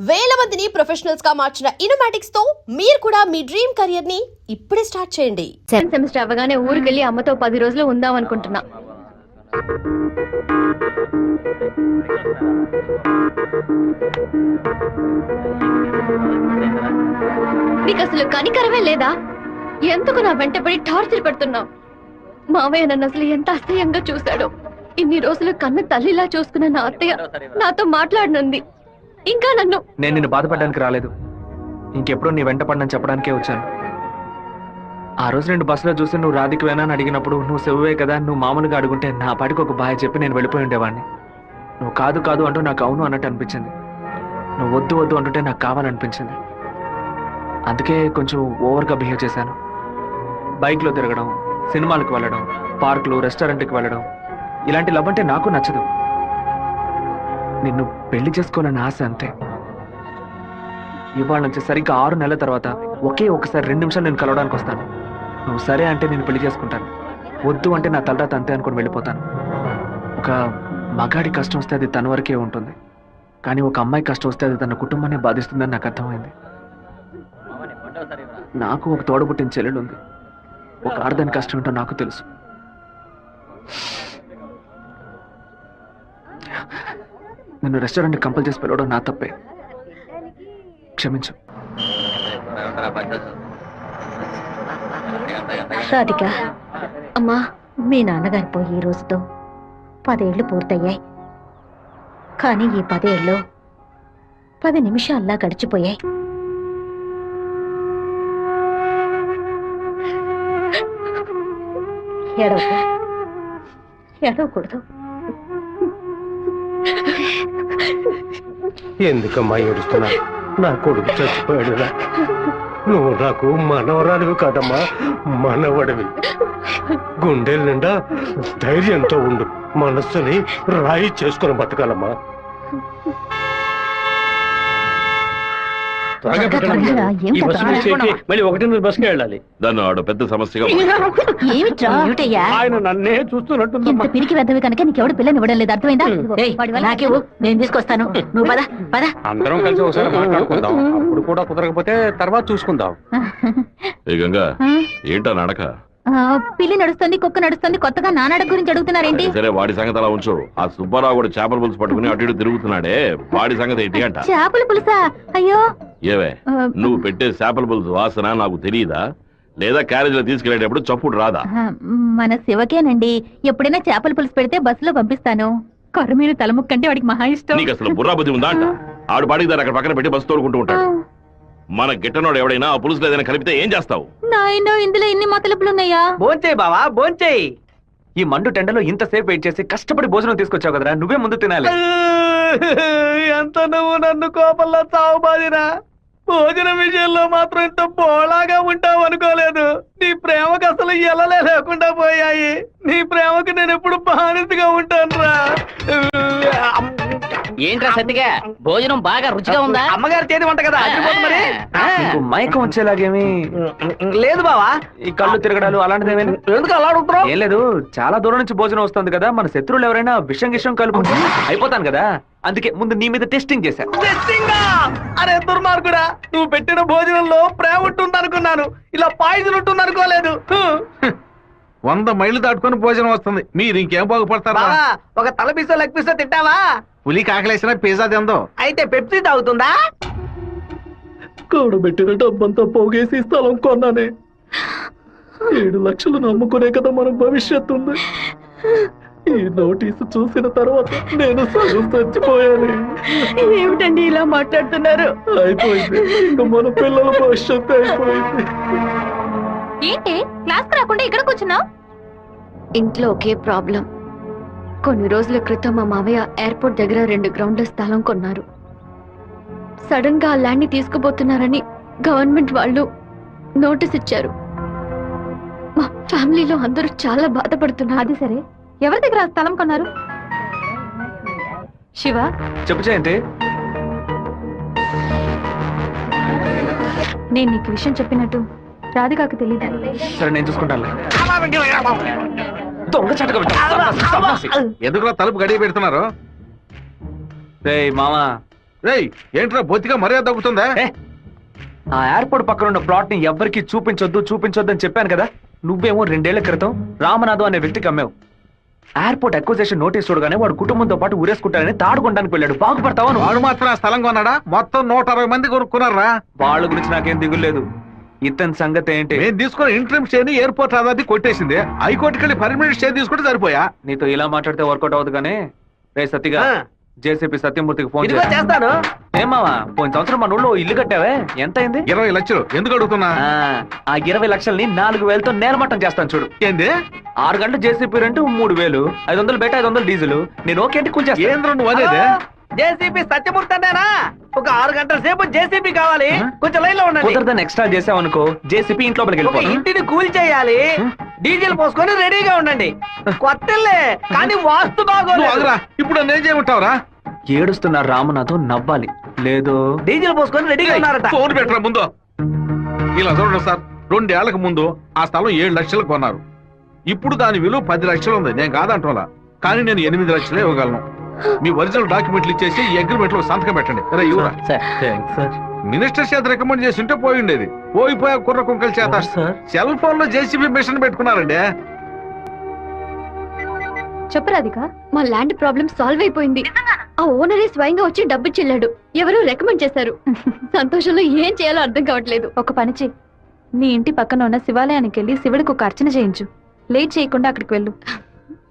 వేల మందిని ప్రొఫెషనల్స్ గా మార్చిన ఇనోమాటిక్స్ తో మీరు కూడా మీ డ్రీమ్ కెరియర్ ని ఇప్పుడే స్టార్ట్ చేయండి. సెకండ్ సెమిస్టర్ అవగానే ఊరికెళ్ళి అమ్మతో 10 రోజులు ఉందాం అనుకుంటున్నా. నీకు అసలు కనికరమే లేదా? ఎందుకు నా వెంటబడి టార్చర్ పెడుతున్నావు? మావయ్య నన్ను అసలు ఎంత అసహ్యంగా చూశాడో. ఇన్ని రోజులు కన్న తల్లిలా చూసుకున్న నా అత్తయ్య నాతో మాట్లాడనుంది. ఇంకా నేను నిన్ను బాధపడడానికి రాలేదు, ఇంకెప్పుడు నీ వెంట పడనని చెప్పడానికే వచ్చాను. ఆ రోజు నేను బస్సులో చూసి నువ్వు రాధికవేనా అని అడిగినప్పుడు నువ్వు శివవే కదా, నువ్వు మామూలుగా అడుగుంటే నా పాటికి ఒక బాయ్ చెప్పి నేను వెళ్ళిపోయి ఉండేవాడిని. నువ్వు కాదు కాదు అంటూ నాకు అవును అన్నట్టు అనిపించింది. నువ్వు వద్దు వద్దు అంటుంటే నాకు కావాలనిపించింది. అందుకే కొంచెం ఓవర్గా బిహేవ్ చేశాను. బైక్లో తిరగడం, సినిమాలకు వెళ్ళడం, పార్కులు, రెస్టారెంట్కి వెళ్ళడం, ఇలాంటి లవ్ అంటే నాకు నచ్చదు. నిన్ను పెళ్లి చేసుకోవాలని ఆశ అంతే. ఇవాళ నుంచి సరిగ్గా 6 నెలల తర్వాత ఒకే ఒకసారి 2 నిమిషాలు నేను కలవడానికి వస్తాను. నువ్వు సరే అంటే నేను పెళ్లి చేసుకుంటాను, వద్దు అంటే నా తలరాత అంతే అనుకుని వెళ్ళిపోతాను. ఒక మగాడి కష్టం వస్తే అది తన వరకే ఉంటుంది, కానీ ఒక అమ్మాయి కష్టం వస్తే అది తన కుటుంబాన్ని బాధిస్తుందని నాకు అర్థమైంది. నాకు ఒక తోడబుట్టిన చెల్లెలు ఉంది. ఒక ఆడదాని కష్టం ఏంటో నాకు తెలుసు. నిన్ను రెస్టారెంట్ కంపల్ చేసి పిలవడం నా తప్పే, క్షమించు. రాధిక, అమ్మా, మీ నాన్నగారు పోయి ఈ రోజుతో 10 ఏళ్లు పూర్తయ్యాయి. కానీ ఈ 10 ఏళ్ళు 10 నిమిషాల్లా గడిచిపోయాయి. ఏడవకూడదు. ఎందుకమ్మా ఏడుస్తున్నా? నా కొడుకు చచ్చిపోయాడురా. నువ్వు నాకు మనవరాలివి కాదమ్మా, మనవడివి. గుండెల నిండా ధైర్యంతో ఉండు, మనస్సుని రాయి చేసుకుని బతకాలమ్మా. మళ్ళీ 1 బస్కి వెళ్ళాలి. దాన్ని ఆడు పెద్ద సమస్యగా ఆయన నన్నే చూస్తున్నట్టు పిరికి వెద్దవి కనుక నీకెవడు పిల్లని ఇవ్వడం లేదు, అర్థమైందా? నాకేవు, నేను తీసుకొస్తాను, నువ్వు పద పద. అందరం కలిసి ఒకసారి మాట్లాడుకుందాం, అప్పుడు కూడా కుదరకపోతే తర్వాత చూసుకుందాం. గంగా, ఏంటా నడక? పిల్లి నడుస్తుంది, కుక్క నడుస్తుంది, కొత్తగా నానాడ గురించి అడుగుతున్నారేంటి? సరే, వాడి సంగతి అలా ఉంచు. ఆ సుబ్బారావు కూడా చేపల పులుసు పట్టుకుని అటు ఇటు తిరుగుతున్నాడే, వాడి సంగతి ఏంటి అంట? చేపల పులుసా? అయ్యో, ఏవే, నువ్వు పెట్టే చేపల పులుసు వాసన నాకు తెలియదా? లేదా క్యారేజీలో తీసుకెళ్లేటప్పుడు చప్పుడు రాదా? మన శివకేనండి, ఎప్పుడైనా చేపల పులుసు పెడితే బస్సులో పంపిస్తాను. కొర్రమీను తలముక్కంటే వాడికి మహా ఇష్టం. నీకు అసలు బుర్రాబుద్ధి ఉందా అంట? ఆడు బాడికి దాన్ని అక్కడ పక్కన పెట్టి బస్సు తోడుకుంటూ ఉంటాడు. మన గిట్టనోడు ఎవడైనా ఆ పులుసులో ఏదైనా కలిపితే ఏం చేస్తావు? నాయనో, ఇందులో ఇన్ని మతలపులున్నాయా? భోంచేయి బావా, భోంచేయి. ఈ మండు టెండలో ఇంతసేపు వెయిట్ చేసి కష్టపడి భోజనం తీసుకొచ్చావు కదరా, నువ్వే ముందు తినాలి. ఎంత నువ్వు నన్ను కోపంలో చావు బాదినా, భోజనం విషయంలో మాత్రం ఇంత బోళాగా ఉంటావు అనుకోలేదు. నీ ప్రేమకు అసలు ఎలలే లేకుండా పోయాయి. నీ ప్రేమకు నేను ఎప్పుడు బానిసగా ఉంటాను రా. ఏంట్రా సత్తిగా, భోజనం బాగా రుచిగా ఉందా? అమ్మగారు చేతి వంట కదా, మరి మైకం వచ్చేలాగేమి లేదు బావా. ఈ కళ్ళు తిరగడాలు అలాంటిది ఏమైనా? ఎందుకు అలా అడుగుతున్నావు? ఏం లేదు, చాలా దూరం నుంచి భోజనం వస్తుంది కదా, మన శత్రువులు ఎవరైనా విషం గిషం కలుపుకుంటే అయిపోతాను కదా, అందుకే ముందు నీ మీద టెస్టింగ్ చేశా. అరే దుర్మార్గుడా, నువ్వు పెట్టిన భోజనంలో ప్రేమ ఉంటుంది అనుకున్నాను, ఇలా పాయిజన్ ఉంటుంది అనుకోలేదు. 100 మైళ్ళు దాటుకొని భోజనం వస్తుంది, మీరు ఇంకేం బాగుపడతారా? ఒక తల పిసో లెగ్ పిసో తింటావా? పులి కాకలేసిన పిజ్జా తిందో. అయితే పెప్సీ తాగుతుందా? కూడబెట్టిన డబ్బంతా పోగేసి స్థలం కొన్నానే. 7 లక్షలు నమ్ముకునే కదా మన భవిష్యత్తు ఉంది. ఈ నోటీసు చూసిన తర్వాత నేను సగం చచ్చిపోయాను. ఏమిటండి ఇలా మాట్లాడుతున్నారు? అయిపోయింది, ఇంకా మన పిల్లల భవిష్యత్తు అయిపోయింది. ఏంటి క్లాస్ రాకుండా ఇక్కడ కూర్చున్నావు? ఇంట్లో ఒకే ప్రాబ్లం. కొన్ని రోజుల క్రితం మా మావయ్య ఎయిర్పోర్ట్ దగ్గర 2 గ్రౌండ్ల స్థలం కొన్నారు. సడన్ గా ఆ ల్యాండ్ ని తీసుకుపోతున్నారని గవర్నమెంట్ వాళ్ళు నోటీస్ ఇచ్చారు. మా ఫ్యామిలీలో అందరూ చాలా బాధపడుతున్నారు. అది సరే, ఎవరి దగ్గర స్థలం కొన్నారు? శివ, చెప్పు జయంతి. నేను నీకు విషయం చెప్పినట్టు రాధికాకు తెలియదు. సరే, నేను చూసుకుంటాను. దొంగ చటక ఎందుకు తలుపు గడియ పెడుతున్నారు? మామా, రేయ్ ఏంట్రా బొత్తిగా మర్యాద తగ్గుతుందా? ఆ ఎయిర్పోర్ట్ పక్కన ఉన్న ప్లాట్ ని ఎవ్వరికి చూపించొద్దు అని చెప్పాను కదా. నువ్వేమో 2 ఏళ్ల క్రితం రామనాథం అనే వ్యక్తికి అమ్మావు. ఎయిర్పోర్ట్ అక్విజిషన్ నోటీస్ చూడగానే వాడు కుటుంబంతో పాటు ఊరేసుకుంటానని తాడుకోవడానికి వెళ్ళాడు. బాగుపడతావా నువ్వు? వాడు మాత్రం ఆ స్థలం కొన్నాడా? మొత్తం 160 మంది కొనుక్కున్నారా? వాళ్ళ గురించి నాకేం దిగులేదు. ఇతని సంగతి ఏంటి? నేను తీసుకున్న ఇంట్రీమ్ స్టే ని ఎయిర్పోర్ట్ అథారిటీ కొట్టేసింది. హైకోర్టుకి వెళ్ళి పర్మనెంట్ స్టే తీసుకుంటే సరిపోయా. నీతో ఇలా మాట్లాడితే వర్కౌట్ అవుతుంది కానీ రే సత్తిగా జేసీపీ సత్యమూర్తికి ఫోన్ చేస్తాను. ఏమావా పోయిన సంవత్సరం మన ఊళ్ళో ఇల్లు కట్టావే, ఎంత అయింది? 20 లక్షలు. ఎందుకు అడుగుతున్నా? ఆ 20 లక్షల్ని 4,000తో నేలమట్టం చేస్తాను చూడు. ఏంది? 6 గంటలు జేసీపీ రెంట్ 3,000, 500 బయట 500 డీజిల్. నేను ఓకే అంటే కొంచెం ఏంద్ర నువ్వు అనేదే? జేసీబీ సత్యమూర్తి అన్నానా? ఒక 6 గంటల సేపు జేసీబీ కావాలి. కొంచెం లైన్ లో ఉండండి. కుదరదని ఎక్స్ట్రా చేసావనుకో జేసీపీ ఇంట్లో ఒక వెళ్ళిపోతాను. ఇంటిని కూల్ చేయాలి. డీజిల్ పోసుకొని రెడీగా ఉండండి. కొత్తలే కానీ వాస్తు నువ్వు బాగోలేదు. ఆగురా. ఇప్పుడు నేను చేయమంటావురా? ఏడుస్తున్న రామనాథం నవ్వాలి, లేదు డీజిల్ పోసుకొని రెడీగా ఉన్నారట. ఫోన్ పెట్టరా ముందు. ఇలా చూడండి సార్, 2 ఏళ్లకు ముందు ఆ స్థలం 7 లక్షలు కొన్నారు. ఇప్పుడు దాని విలువ 10 లక్షలు ఉంది. నేను కాదంటోలా, కానీ నేను 8 లక్షలే ఇవ్వగలను. మీ ఒరిజినల్ డాక్యుమెంట్లు ఇచ్చేసి ఈ అగ్రిమెంట్ లో సంతకం పెట్టండి. మినిస్టర్ చేత రికమెండ్ చేసి ఉంటే పోయి ఉండేది. పోయిపోయా కుర్ర కుంకల చేత సెల్ ఫోన్ లో జేసీబీ మిషన్ పెట్టుకున్నారండి. చెప్పరాదిక, మా ల్యాండ్ ప్రాబ్లం సాల్వ్ అయిపోయింది. ఆ ఓనరే స్వయంగా వచ్చి డబ్బు చెల్లాడు. ఎవరు రికమెండ్ చేశారు. సంతోషంలో ఏం చేయాలో అర్థం కావట్లేదు. ఒక పని చెయ్యి, నీ ఇంటి పక్కన ఉన్న శివాలయానికి వెళ్ళి శివుడికి ఒక అర్చన చేయించు. లేట్ చేయకుండా అక్కడికి వెళ్ళు.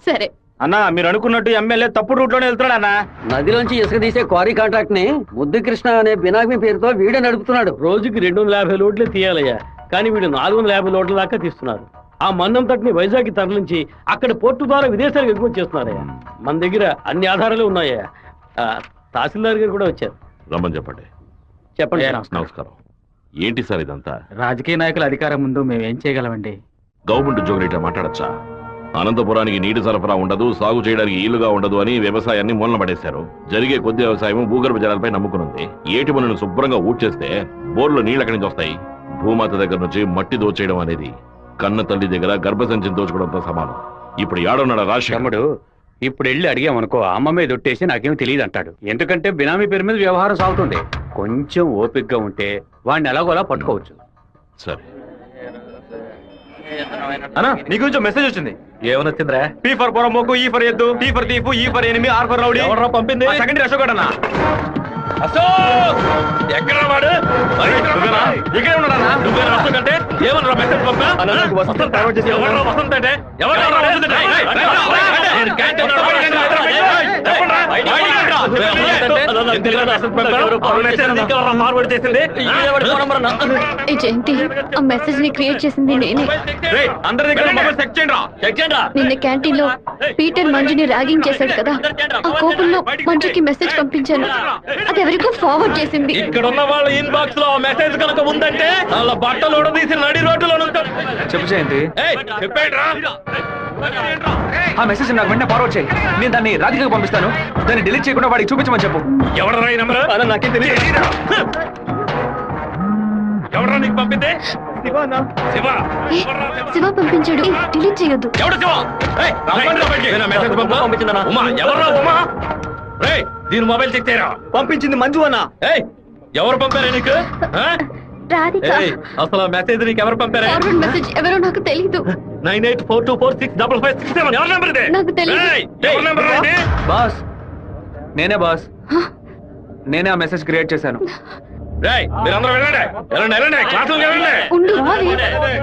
సరే అన్నా, మీరు అనుకున్నట్టు ఎమ్మెల్యే తప్పుడు రూట్ లోనే వెళ్తున్నాడు అన్న. నదిలోంచి ఇసుక తీసే క్వారీ కాంట్రాక్ట్ ని ముద్దు కృష్ణ అనే బినామీ పేరుతో వీడే నడుపుతున్నాడు. రోజుకి 250 లోడ్లే తీయాలయ్యా, కానీ వీడు 450 లోడ్ల దాకా తీస్తున్నారు. ఆ మందంతటిని వైజాగ్ తరలించి అక్కడ పోర్టు ద్వారా విదేశాలకు ఎగుమతి చేస్తున్నారయ్యా. మన దగ్గర అన్ని ఆధారాలు ఉన్నాయా. తహసీల్దార్ గారు కూడా వచ్చారు. రమ్మని చెప్పండి. చెప్పండి. నమస్కారం. ఏంటి సార్ ఇదంతా? రాజకీయ నాయకుల అధికారం ముందు మేము ఏం చేయగలమండి? గవర్నమెంట్ ఉద్యోగులు ఇట్లా మాట్లాడచ్చా? అనంతపురానికి నీటి సరఫరా ఉండదు, సాగు చేయడానికి ఈలుగా ఉండదు అని వ్యవసాయాన్ని మూలన పడేశారు. జరిగే కొద్ది వ్యవసాయం భూగర్భ జలాలపై నమ్ముకునుంది. ఏటి మనను శుభ్రంగా ఊడ్చేస్తే బోర్లో నీళ్ళు ఎక్కడి నుంచి వస్తాయి? భూమాత దగ్గర నుంచి మట్టి దోచేయడం అనేది కన్న తల్లి దగ్గర గర్భసంచిని దోచుకోవడంతో సమానం. ఇప్పుడు ఏడన్నాడు రాష్ట్రముడు. ఇప్పుడు వెళ్ళి అడిగామనుకో అమ్మ మీద ఒట్టేసి నాకేం తెలియదు అంటాడు. ఎందుకంటే బినామీ పేరు మీద వ్యవహారం సాగుతుంది. కొంచెం ఓపికగా ఉంటే వాడిని ఎలాగోలా పట్టుకోవచ్చు. సరే అన్నా, నీ గురించి మెసేజ్ వచ్చింది. ఏమని వచ్చిందిరా? పీ ఫర్ పొరమోకు, ఈ ఫర్ ఎద్దు, టీ ఫర్ తీపు, E for enemy, R for rowdy. ఎవరు పంపింది? సెకండరీ అశోక్ అన్న. ఎక్కడ వాడు? ఇక్కడే ఉన్నాడన్నా. నువ్వేనా అశోక్ అంటే? ఏమన్నా మెసేజ్ పంపా? వసంత్ ఫార్వర్డ్ చేసి ఎవరు వసంత్ అంటే? ఎవరు మార్వాడి చేసింది ఏ జయంతి, ఆ మెసేజ్ ని క్రియేట్ చేసింది నేనే. అందరి దగ్గర మొబైల్ చెక్ చేయండి. నిన్న క్యాంటీన్ లో పీటర్ మంజుని ర్యాగింగ్ చేశాడు కదా, ఆ కోపంలో మంజుకి మెసేజ్ పంపించాను. అది ఎవరికో ఫార్వర్డ్ చేసింది. ఇక్కడ ఉన్న వాళ్ళ ఇన్బాక్స్ లో మెసేజ్ కనుక ఉందంటే వాళ్ళ బట్టలు ఉడదీసి నడి రోడ్డులో ఉంటారు. చెప్పు జయంతి. చెప్పేట్రా? ఆ మెసేజ్ నాకు వెంటనే ఫార్వర్డ్ చేయి. నేను దాన్ని రాధికకు పంపిస్తాను. దాన్ని డిలీట్ చేయకుండా వాడికి చూపించమని చెప్పు. ఎవడరా ఈ నెంబర్? నాకేం తెలియదు. ఎవడరా నీకు పంపింది? శివ. ఏ, శివ పంపించాడు. డిలీట్ చేయొద్దు. ఎవడు శివ? మెసేజ్ పంపించిందన్నా. ఉమా, ఎవర్రా ఉమా? రేయ్, దీని మొబైల్ చెక్ చేయరా. పంపించింది మంజు అన్న. ఏయ్, ఎవరు పంపారా నీకు? రాధిక. అసలు మెసేజ్ నీకు ఎవరు పంపారా? ఫార్వర్డ్ మెసేజ్ ఎవరో నాకు తెలీదు. 9842465567. ఎవరి నెంబర్ ఇది? నాకు తెలీదు. ఏయ్, ఎవరి నెంబర్ ఇది? బాస్, నేనే బాస్. నేనే ఆ మెసేజ్ క్రియేట్ చేశాను. రేయ్, మీరందరూ వెళ్ళండి. వెళ్ళండి క్లాసులకు వెళ్ళండి. ఉండు, రావే.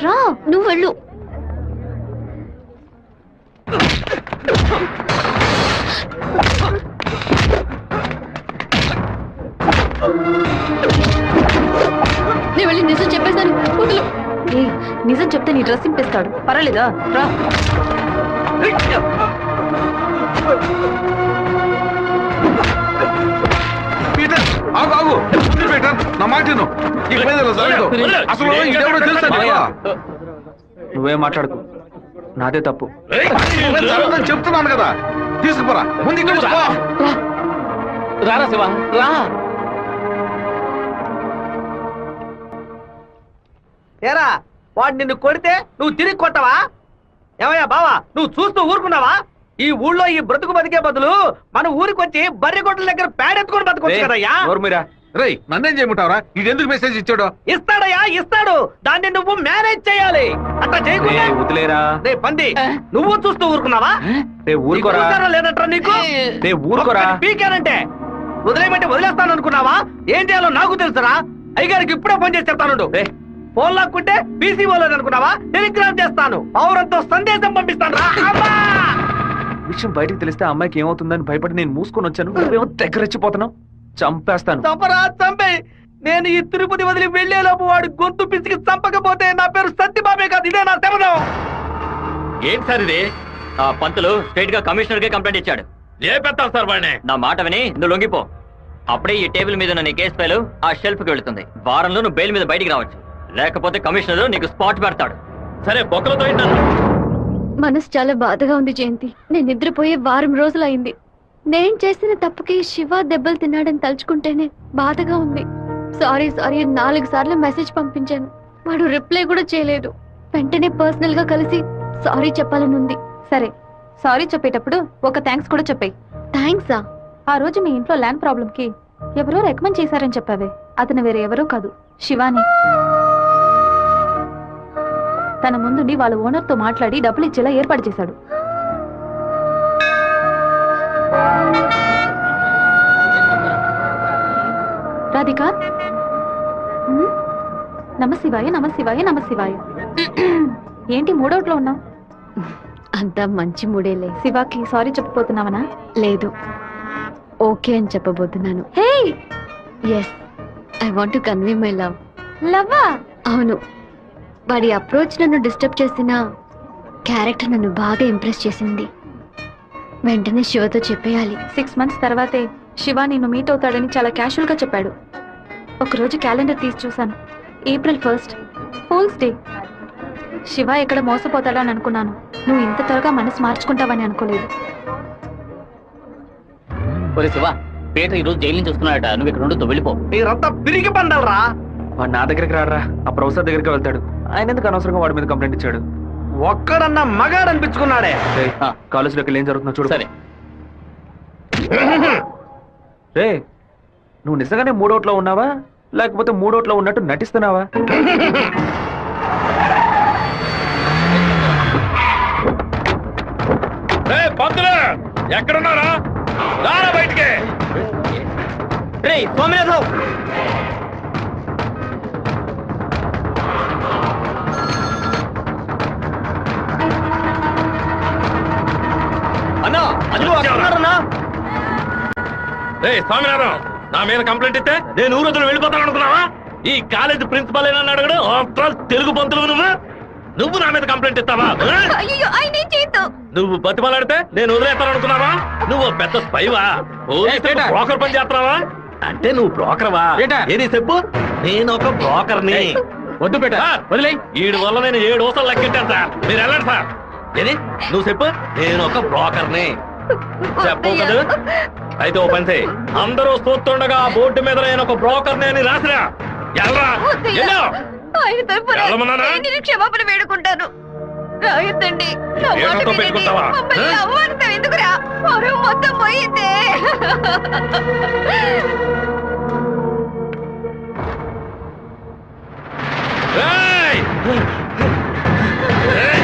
రా, నువ్వు వెళ్ళు. నేను వెళ్ళి నిజం చెప్పేశాను. వదులు. ఏ, నిజం చెప్తే నీ డ్రెస్ చింపేస్తాడు. పర్వాలేదా? రా. పీటర్ ఆగు ఆగు. పీటర్ నా మాట విను. ఇక మీద ఇలా జరగదు. అసలు ఇదెవడో తెలుసా నీకు? నువ్వేం మాట్లాడుకో, నాదే తప్పు. జరగదని చెప్తున్నాను కదా. తీసుకుపోరా ముందు ఇంటికి పో. రారా శివ, రా. ఏరా, వాడు నిన్ను కొడితే నువ్వు తిరిగి కొట్టవా? ఏమయ్యా బావా, నువ్వు చూస్తూ ఊరుకున్నావా? ఈ ఊళ్ళో ఈ బ్రతుకు బతికే బదులు మన ఊరికి వచ్చి బర్రె గొడ్ల దగ్గర పేడెత్తుకొని బతకొచ్చు కదయ్యా. మీరా రేయ్ నన్నేం చేయమంటావరా? ఇది ఎందుకు మెసేజ్ ఇచ్చాడో? ఇస్తాడయ్యా ఇస్తాడు, దాన్ని నువ్వు మేనేజ్ చేయాలి. అట్లా చేయకుండా వదిలేరా రే పంది, నువ్వు చూస్తూ ఊరుకున్నావా? ఊరుకోరా లేదట్రా నీకు? ఊరుకోరా. పీకానంటే వదిలేయమంటే వదిలేస్తాను అనుకున్నావా? ఏం చేయాలో నాకు తెలుసురా. అయ్యగారికి ఇప్పుడే ఫోన్ చేసి చెప్తాను. ఫోన్ లాక్కుంటే పీసీ పోలేదు అనుకున్నావా? టెలిగ్రామ్ చేస్తాను, పౌరంతో సందేశం పంపిస్తాను రా. విషయం బయటికి తెలిస్తే అమ్మాయికి ఏమవుతుందని భయపడి నేను మూసుకొని వచ్చాను. నువ్వేమో దగ్గరెచ్చిపోతున్నావు. చంపేస్తాను. చంపరా చంపే. నేను ఈ తిరుపతి వదిలి వెళ్లేలోపు వాడు గొంతు పిసికి చంపకపోతే నా పేరు సత్యబాబే కాదు, ఇదే నా శపథం. ఏంటి సార్ ఇది? ఆ పంతులు స్ట్రైట్ గా కమిషనర్ కే కంప్లైంట్ ఇచ్చాడు. ఏ పెడతాను సార్ వాడిని? నా మాట విని నువ్వు లొంగిపో. అప్పుడే ఈ టేబుల్ మీద ఉన్న నీ కేసు ఫైలు ఆ షెల్ఫ్ కి వెళుతుంది. వారంలో నువ్వు బెయిల్ మీద బయటికి రావచ్చు, లేకపోతే కమిషనర్ నీకు స్పాట్ పెడతాడు. సరే బొక్కలతో ఏంటన్నా? మనసు చాలా బాధగా ఉంది జయంతి. నేను నిద్రపోయే వారం రోజులైంది. నేను చేసిన తప్పుకి శివ దెబ్బలు తిన్నాడని తలుచుకుంటేనే బాధగా ఉంది. సారీ 4 సార్లు మెసేజ్ పంపించాను, వాడు రిప్లై కూడా చేయలేదు. వెంటనే పర్సనల్ గా కలిసి సారీ చెప్పాలని ఉంది. సరే, సారీ చెప్పేటప్పుడు ఒక థ్యాంక్స్ కూడా చెప్పాయి. థ్యాంక్సా? ఆ రోజు మీ ఇంట్లో ల్యాండ్ ప్రాబ్లం కి ఎవరో రికమెండ్ చేశారని చెప్పావే, అతను వేరే ఎవరో కాదు, శివాని. తన ముందుండి వాళ్ళ ఓనర్ తో మాట్లాడి డబ్బులు ఇచ్చేలా ఏర్పాటు చేశాడు. రాధిక, నమశివాయ నమశివాయ నమశివాయ. ఏంటి మూడోట్లో ఉన్నావు? అంతా మంచి మూడేలే. శివాకి సారీ చెప్పబోతున్నావనా? లేదు, ఓకే అని చెప్పబోతున్నాను. Hey, yes, I want to convey my love. లవ్వా? అవును. వాడి అప్రోచ్ నన్ను డిస్టర్బ్ చేసిన క్యారెక్టర్ నన్ను బాగా ఇంప్రెస్ చేసింది. వెంటనే శివతో చెప్పేయాలి. 6 months తర్వాతే శివ నిన్ను మీట్ అవుతాడని చాలా క్యాషువల్ గా చెప్పాడు. ఒకరోజు క్యాలెండర్ తీసి చూశాను. April 1st, fools day. Shiva ఎక్కడ మోసపోతాడని అనుకున్నాను. నువ్వు ఇంత త్వరగా మనసు మార్చుకుంటావని అనుకోలేదు. శివ, పీటర్ ఈ రోజు జైలు నుంచి వస్తున్నాడట. నువ్వు ఇక్కడ నుండి వెళ్ళిపో. మీరంతా పిరికి పండాలరా. వాడు నా దగ్గరికి రాడరా, ఆ ప్రొఫెసర్ దగ్గరికి వెళ్తాడు. ఆయన ఎందుకు అనవసరంగా వాడి మీద కంప్లైంట్ ఇచ్చాడు? ఒక్కడన్నా మగాడు అనిపించుకున్నాడే. కాలేజీలోకి ఏం జరుగుతుందో చూడు. సరే. రే, నువ్వు నిజంగానే మూడోట్లో ఉన్నావా, లేకపోతే మూడోట్లో ఉన్నట్టు నటిస్తున్నావా? పంతులు ఎక్కడున్నారా? రారా బయటికి. రే సోమనాథం, అన్నా వస్తున్నారన్నా. రే స్వామినారాయణ, నా మీద కంప్లైంట్ ఇస్తే నేను ఊరు వదిలి వెళ్ళిపోతాను అనుకున్నావా? ఈ కాలేజ్ ప్రిన్సిపల్ ఏనని అడగడు. ఆఫ్టర్ ఆల్ తెలుగు పంతులు నువ్వు నా మీద కంప్లైంట్ ఇస్తావా? నువ్వు బతిమలాడితే నేను వదిలేస్తాను అనుకున్నావా? నువ్వు పెద్ద స్పైవా? బ్రోకర్ పని చేస్తున్నావా? అంటే నువ్వు బ్రోకర్వా? ఏది చెప్పు. నేను ఒక బ్రోకర్ని. వద్దు బేట, వదిలే. వీడి వల్ల నేను 7 ఊసలు లెక్కెట్టాను సార్. మీరు వెళ్ళండి సార్. ఏది నువ్వు చెప్పు. నేను ఒక బ్రోకర్ని చెప్పు కదా. అయితే ఓ పని చేయి, అందరూ చూస్తుండగా ఆ బోర్డు మీద నేను ఒక బ్రోకర్ని అని రాసిరా. ఎల్రా వెళ్ళమన్నానా? క్షమాపణ వేడుకుంటాను. రాయొద్దండి. ఏడుతో పెట్టుకుంటావా? ఎందుకురా మొత్తం పోయిందే. ఏయ్! ఏయ్!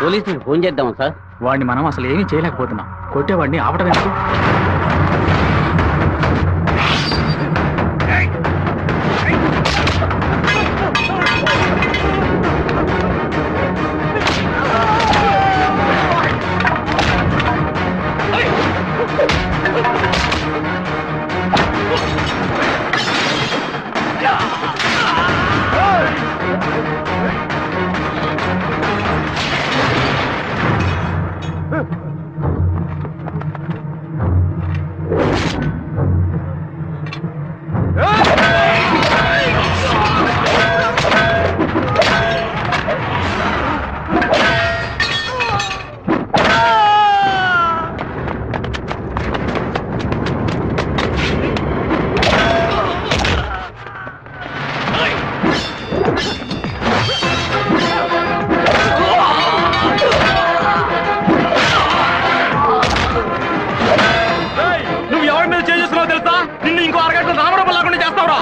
పోలీసులకు ఫోన్ చేద్దామా సార్? వాడిని మనం అసలు ఏమీ చేయలేకపోతున్నాం. కొట్టేవాడిని ఆపటం ఎందుకు? బాబు మీద చేసుకున్నావు తెలుసా? నిన్ను ఇంకో అరగంట రామరూపం లేకుండా చేస్తావురా.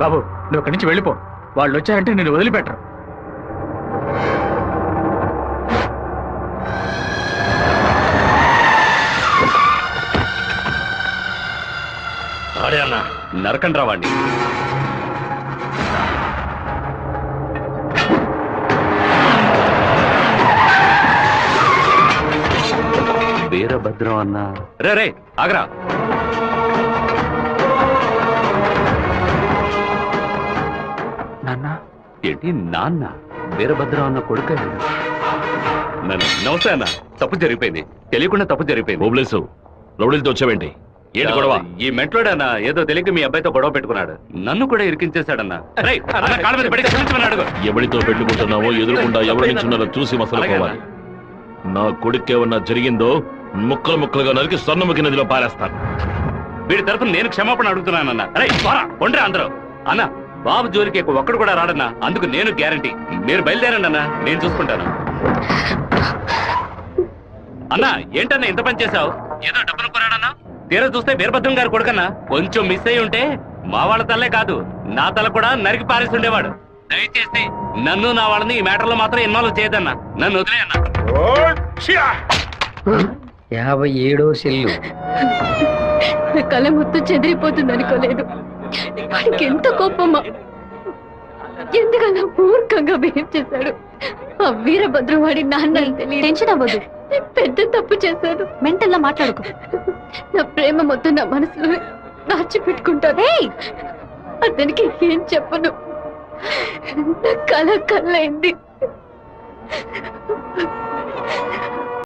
బాబు నువ్వు అక్కడి నుంచి వెళ్ళిపో. వాళ్ళు వచ్చారంటే నేను వదిలిపెట్టరు. ఆడే అన్న నరకండి రావాడిని. వీరభద్రం అన్న. రే రే ఆగరా. నాన్న ఏంటి నాన్న? వీరభద్రం అన్న కొడుకు. నమస్తే అన్న. తప్పు జరిగిపోయింది, తెలియకుండా తప్పు జరిగిపోయింది. ఓబ్లేసు రౌడీలతో వచ్చావేంటి? ఏంటి గొడవ? ఈ మెంట్లోడన్నా ఏదో తెలియక మీ అబ్బాయితో గొడవ పెట్టుకున్నాడు. నన్ను కూడా ఇరికించేశాడన్నా. రేయ్, అన్న కాళ్ళ మీద పడి క్షమించమని. ఎవరితో పెట్టుకుంటున్నావో ఎదురుకుండా ఎవరి నించున్నారో చూసి మసలు పోవాలి. నా కొడుకేమన్నా జరిగిందో ముక్కలు ముక్కలుగా నరికి స్వర్ణముఖి నదిలో పారేస్తాను. వీడి తరఫున నేను క్షమాపణ అడుగుతున్నానన్నా. అరే కొండ్రా అందరూ. అన్న బాబు జోలికి ఒక్కడు కూడా రాడన్నా, అందుకు నేను గ్యారంటీ. మీరు బయలుదేరండి అన్నా, నేను చూసుకుంటాను. అన్నా ఏంటన్నా ఇంత పని చేశావు? ఏదో డబ్బులు కొరాడన్నా, తీరా చూస్తే వీరభద్రం గారు కొడుకన్నా. కొంచెం మిస్ అయి ఉంటే మా వాళ్ళ తల్లే కాదు నా తల కూడా నరికి పారేసి ఉండేవాడు. దయచేసి నన్ను నా వాళ్ళని ఈ మ్యాటర్లో మాత్రం ఇన్వాల్వ్ చేయదన్నా. నన్ను వదిలే అన్నా. 57వ సెల్లు. నా కళ మొత్తం చెదిరిపోతుంది అనుకోలేదు. వాడికి ఎంత కోపమా, ఎందుకన్నా మూర్ఖంగా బిహేవ్ చేశాడు. ఆ వీరభద్రం వాడి నాన్న తెలియదు. టెన్షన్ అవ్వదు, పెద్ద తప్పు చేశాడు. మెంటల్లా మాట్లాడుకో. నా ప్రేమ మొత్తం నా మనసులో దాచిపెట్టుకుంటాను. అతనికి ఏం చెప్పను. నా కళ కళ్ళైంది.